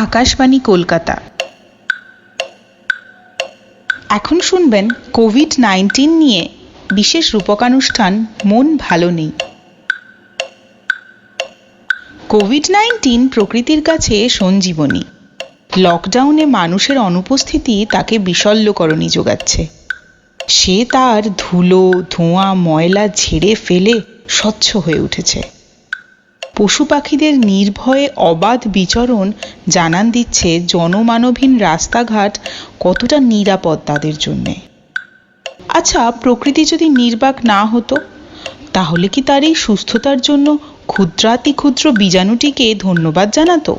আকাশবাণী কলকাতা। এখন শুনবেন কোভিড-19 নিয়ে বিশেষ রূপকানুষ্ঠান মন ভালো নেই। কোভিড-19 প্রকৃতির কাছে সঞ্জীবনী। লকডাউনে মানুষের অনুপস্থিতি তাকে বিশল্যকরণী যোগাচ্ছে। সে তার ধুলো, ধোঁয়া, ময়লা ঝেড়ে ফেলে স্বচ্ছ হয়ে উঠেছে। পশু পাখিদের নির্ভয়ে অবাধ বিচরণ জানান দিচ্ছে জনমানবহীন রাস্তাঘাট কতটা নিরাপদ তাদের জন্যে। আচ্ছা, প্রকৃতি যদি নির্বাক না হতো, তাহলে কি তার এই সুস্থতার জন্য ক্ষুদ্রাতি ক্ষুদ্র বীজাণুটিকে ধন্যবাদ জানাতো,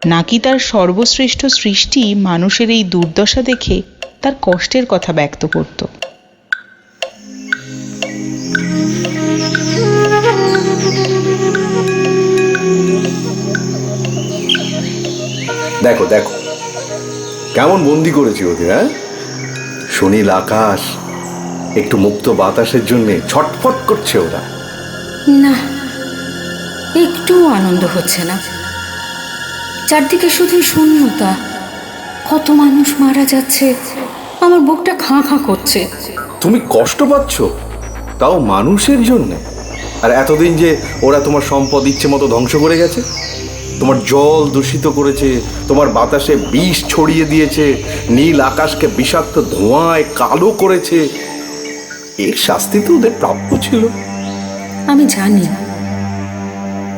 নাকি তার সর্বশ্রেষ্ঠ সৃষ্টি মানুষের এই দুর্দশা দেখে তার কষ্টের কথা ব্যক্ত করত? দেখো দেখো কেমন বন্দি করেছি ওদের। হ্যাঁ, সুনীল আকাশ, একটু মুক্ত বাতাসের জন্য ছটফট করছে ওরা। না, একটু আনন্দ হচ্ছে না। চারদিকে শুধু শূন্যতা, কত মানুষ মারা যাচ্ছে, আমার বুকটা খাঁ খাঁ করছে। তুমি কষ্ট পাচ্ছ, তাও মানুষের জন্য। আর এতদিন যে ওরা তোমার সম্পদ ইচ্ছে মতো ধ্বংস করে গেছে, তোমার জল দূষিত করেছে, তোমার বাতাসে বিষ ছড়িয়ে দিয়েছে, নীল আকাশকে বিষাক্ত ধোঁয়ায় কালো করেছে, এর শাস্তি তো ওদের প্রাপ্য ছিল। আমি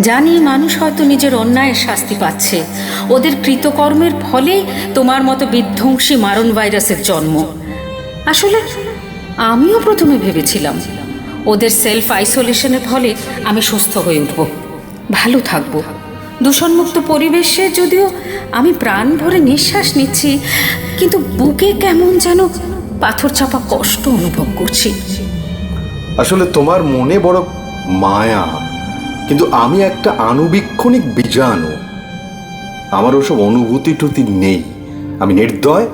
জানি মানুষ হয়তো নিজের অন্যায়ের শাস্তি পাচ্ছে। ওদের কৃতকর্মের ফলেই তোমার মতো বিধ্বংসী মারণ ভাইরাসের জন্ম। আসলে আমিও প্রথমে ভেবেছিলাম ওদের সেলফ আইসোলেশনের ফলে আমি সুস্থ হয়ে উঠব, ভালো থাকবো, দূষণমুক্ত পরিবেশে যদিও আমি প্রাণ ভরে নিঃশ্বাস নিচ্ছি, কিন্তু বুকে কেমন যেন পাথর চাপা কষ্ট অনুভব করছি। আসলে তোমার মনে বড় মায়া, কিন্তু আমি একটা আণুবীক্ষণিক বীজাণু। আমার ওসব অনুভূতি টুতি নেই। আমি নির্দয়,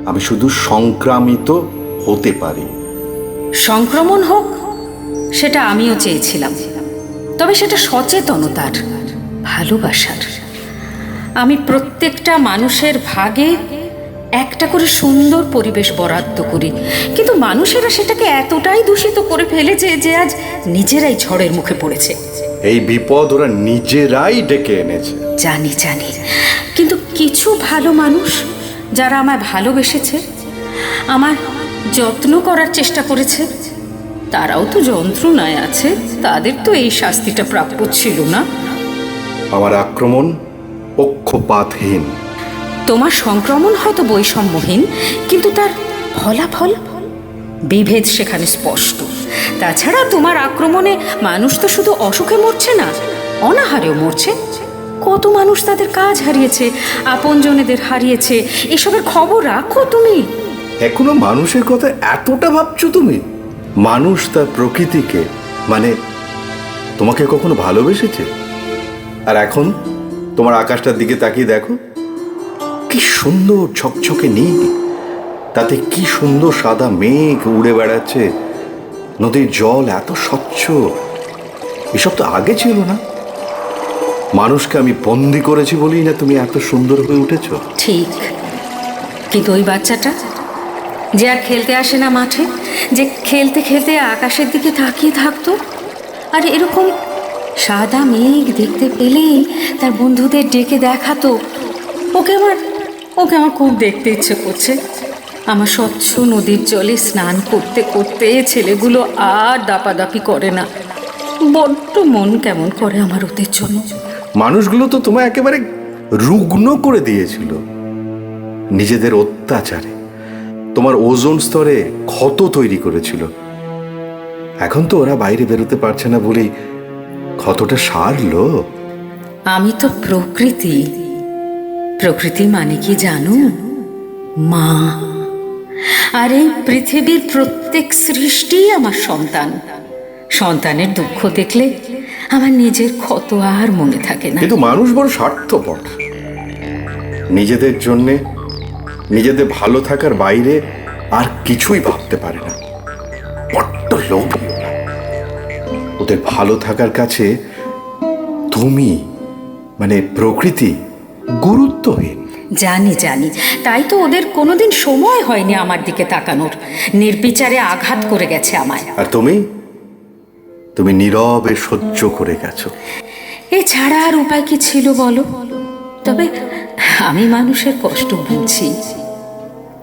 আমি শুধু সংক্রামিত হতে পারি। সংক্রমণ হোক, সেটা আমিও চেয়েছিলাম, তবে সেটা সচেতনতার, ভালোবাসার। আমি প্রত্যেকটা মানুষের ভাগে একটা করে সুন্দর পরিবেশ বরাদ্দ করি, কিন্তু মানুষেরা সেটাকে এতটাই দূষিত করে ফেলেছে যে আজ নিজেরাই ঝড়ের মুখে পড়েছে। এই বিপদ ওরা নিজেরাই ডেকে এনেছে। জানি, কিন্তু কিছু ভালো মানুষ যারা আমায় ভালোবেসেছে, আমার যত্ন করার চেষ্টা করেছে, তারাও তো যন্ত্রণায় আছে। তাদের তো এই শাস্তিটা প্রাপ্য ছিল না। আমার আক্রমণ পক্ষপাতহীন। তোমার সংক্রমণ হয়তো বৈষম্যহীন, কিন্তু তার ফলাফল বিভেদ সেখানে স্পষ্ট। তাছাড়া তোমার আক্রমণে মানুষ তো শুধু অসুখে মরছে না, অনাহারেও মরছে। কত মানুষ তাদের কাজ হারিয়েছে, আপনজনেদের হারিয়েছে। এসবের খবর রাখো তুমি? এখনো মানুষের কথা এতটা ভাবছো তুমি? মানুষ তার প্রকৃতিকে, মানে তোমাকে কখনো ভালোবেসেছে? আর এখন তোমার আকাশটার দিকে তাকিয়ে দেখো, কি সুন্দর ঝকঝকে নীল, তাতে কি সুন্দর সাদা মেঘ উড়ে বেড়াচ্ছে, নদীর জল এত স্বচ্ছ। এসব তো আগে ছিল না। মানুষকে আমি বন্দি করেছি বলেই না তুমি এত সুন্দর হয়ে উঠেছ। ঠিক, কিন্তু ওই বাচ্চাটা যে আর খেলতে আসে না মাঠে, যে খেলতে খেলতে আকাশের দিকে তাকিয়ে থাকতো, আর এরকম সাদা মেঘ দেখতে পেলেই তার বন্ধুদের ডেকে দেখাতো, ওকে আমার খুব দেখতে ইচ্ছে করছে। আমার স্বচ্ছ নদীর জলে স্নান করতে করতে ছেলেগুলো আর দাপাদাপি করে না। বড্ড মন কেমন করে আমার ওদের জন্য। মানুষগুলো তো তোমায় একেবারে রুগ্ন করে দিয়েছিল নিজেদের অত্যাচারে। তোমার ওজোন স্তরে ক্ষত তৈরি করেছিল। এখন তো ওরা বাইরে বেরোতে পারছে না বলেই ক্ষতটা সারলো। আমি তো প্রকৃতি মানে কি জানো? মা। আর এই পৃথিবীর প্রত্যেক সৃষ্টি আমার সন্তান। সন্তানের দুঃখ দেখলে আমার নিজের ক্ষত আর মনে থাকে না। কিন্তু মানুষ বড় স্বার্থপর। নিজেদের জন্যে, নিজেদের ভালো থাকার বাইরে আর কিছুই ভাবতে পারে না। বড্ড লোভী। ওদের ভালো থাকার কাছে তুমি, মানে প্রকৃতি, গুরুত্বহীন। জানি জানি, তাই তো ওদের কোনোদিন সময় হয়নি আমার দিকে তাকানোর, নির্বিচারে আঘাত করে গেছে আমায়। আর তুমি নীরবে সহ্য করে গেছো। এছাড়া আর উপায় কি ছিল বলো? তবে আমি মানুষের কষ্ট বুঝি।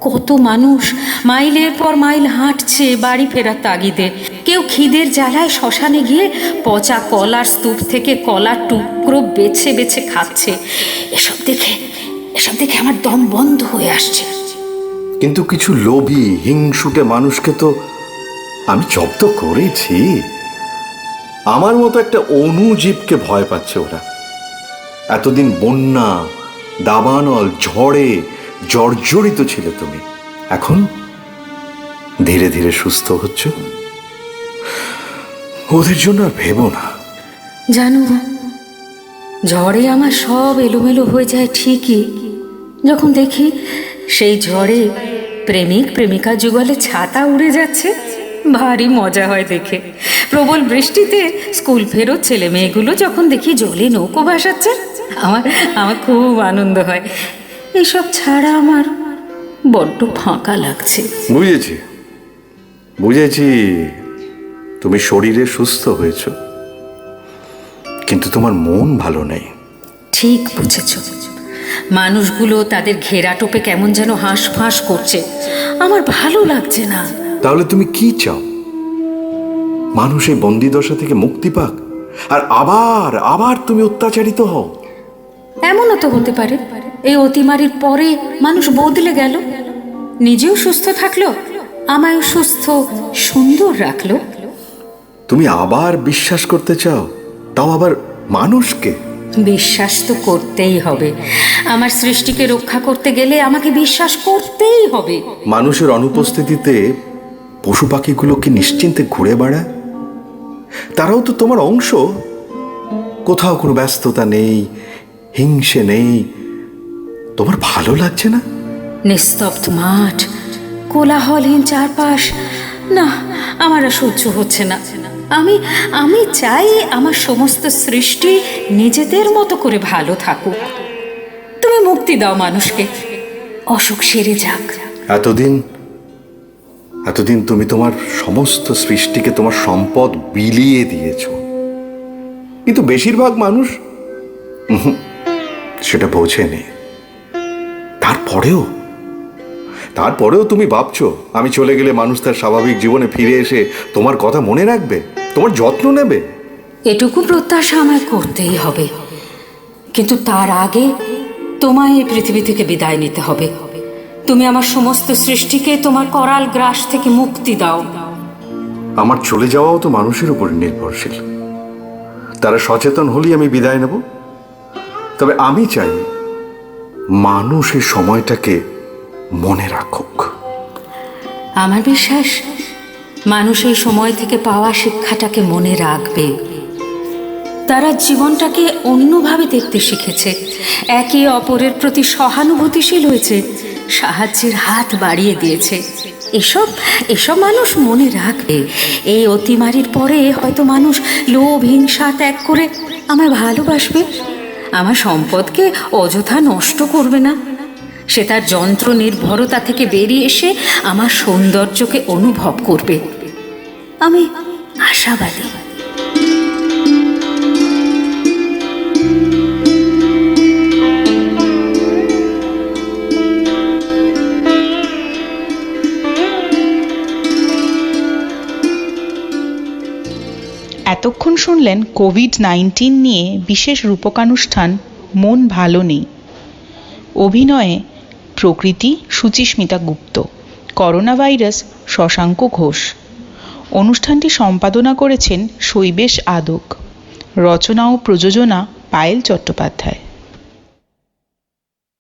কত মানুষ মাইলের পর মাইল হাঁটছে বাড়ি ফেরার তাগিদে, কেউ খিদের জ্বালায় শ্মশানে গিয়ে পচা কলার স্তূপ থেকে কলার টুকরো বেছে বেছে খাচ্ছে। এসব দেখে আমার দম বন্ধ হয়ে আসছে। কিন্তু কিছু লোভী হিংসুটে মানুষকে তো আমি জব্দ করেছি। আমার মতো একটা অনুজীবকে ভয় পাচ্ছে ওরা। এতদিন বন্যা, দাবানল, ঝড়ে জর্জরিত ছিলে তুমি, এখন ধীরে ধীরে সুস্থ হচ্ছ। ওদের জন্য আর ভেবো না। জানো, ঝড়ে আমার সব এলোমেলো হয়ে যায় ঠিকই, যখন দেখি সেই ঝড়ে প্রেমিক প্রেমিকা যুগলে ছাতা উড়ে যাচ্ছে, ভারী মজা হয় দেখে। প্রবল বৃষ্টিতে স্কুল ফেরত ছেলে মেয়েগুলো যখন দেখি জলে নৌকো ভাসাচ্ছে, আমার খুব আনন্দ হয়। এসব ছাড়া আমার বড্ড ফাঁকা লাগছে। বুঝেছি তুমি শরীরে সুস্থ হয়েছ, কিন্তু তোমার মন ভালো নেই। ঠিক বুঝেছ। মানুষগুলো তাদের ঘেরা টোপে কেমন যেন হাঁসফাঁস করছে, আমার ভালো লাগছে না। তাহলে তুমি কি চাও? মানুষ এই বন্দিদশা থেকে মুক্তি পাক, আর আবার তুমি অত্যাচারিত হও? এমনও তো হতে পারে এই অতিমারির পরে মানুষ বদলে গেল, নিজেও সুস্থ থাকলো, আমায়ও সুস্থ সুন্দর রাখলো। তুমি আবার বিশ্বাস করতে চাও, তাও আবার মানুষকে? বিশ্বাস তো করতেই হবে। আমার সৃষ্টিকে রক্ষা করতে গেলে আমাকে বিশ্বাস করতেই হবে। মানুষের অনুপস্থিতিতে পশু পাখিগুলো কি নিশ্চিন্তে ঘুরে বেড়ায়? তারাও তো তোমার অংশ। কোথাও কোনো ব্যস্ততা নেই, হিংসে নেই। তোমার ভালো লাগছে না? নিস্তব্ধ মাঠ, কোলাহলহীন চারপাশ, না আমার আর সহ্য হচ্ছে না। আমি চাই আমার সমস্ত সৃষ্টি নিজেদের মতো করে ভালো থাকুক। তুমি মুক্তি দাও মানুষকে, অসুখ সেরে যাক। এতদিন তুমি তোমার সমস্ত সৃষ্টিকে তোমার সম্পদ বিলিয়ে দিয়েছ, কিন্তু বেশিরভাগ মানুষ সেটা বোঝেনি। তারপরেও তুমি ভাবছো আমি চলে গেলে মানুষ তার স্বাভাবিক জীবনে ফিরে এসে তোমার কথা মনে রাখবে, তোমার যত্ন নেবে। এটুকু প্রত্যাশা আমায় করতেই হবে, কিন্তু তার আগে তোমায় এই পৃথিবী থেকে বিদায় নিতে হবে। তুমি আমার সমস্ত সৃষ্টিকে তোমার করাল গ্রাস থেকে মুক্তি দাও। আমার চলে যাওয়াও তো মানুষের উপর নির্ভরশীল। তারা সচেতন হলেই আমি বিদায় নেব। তবে আমি চাই মানুষ এই সময়টাকে মনে রাখুক। আমার বিশ্বাস মানুষ এই সময় থেকে পাওয়া শিক্ষাটাকে মনে রাখবে। তারা জীবনটাকে অন্যভাবে দেখতে শিখেছে, একে অপরের প্রতি সহানুভূতিশীল হয়েছে, সাহায্যের হাত বাড়িয়ে দিয়েছে। এসব মানুষ মনে রাখবে। এই অতিমারির পরে হয়তো মানুষ লোভ হিংসা ত্যাগ করে আমায় ভালোবাসবে, আমার সম্পদকে অযথা নষ্ট করবে না। সে তার যন্ত্র নির্ভরতা থেকে বেরিয়ে এসে আমার সৌন্দর্যকে অনুভব করবে। আমি আশাবাদী। এতক্ষণ শুনলেন কোভিড-19 নিয়ে বিশেষ রূপকানুষ্ঠান মন ভালো নেই। অভিনয়ে প্রকৃতি সুচিস্মিতা গুপ্ত, করোনা ভাইরাস শশাঙ্ক ঘোষ। অনুষ্ঠানটি সম্পাদনা করেছেন শৈবেশ আদক, রচনা ও প্রযোজনা পায়েল চট্টোপাধ্যায়।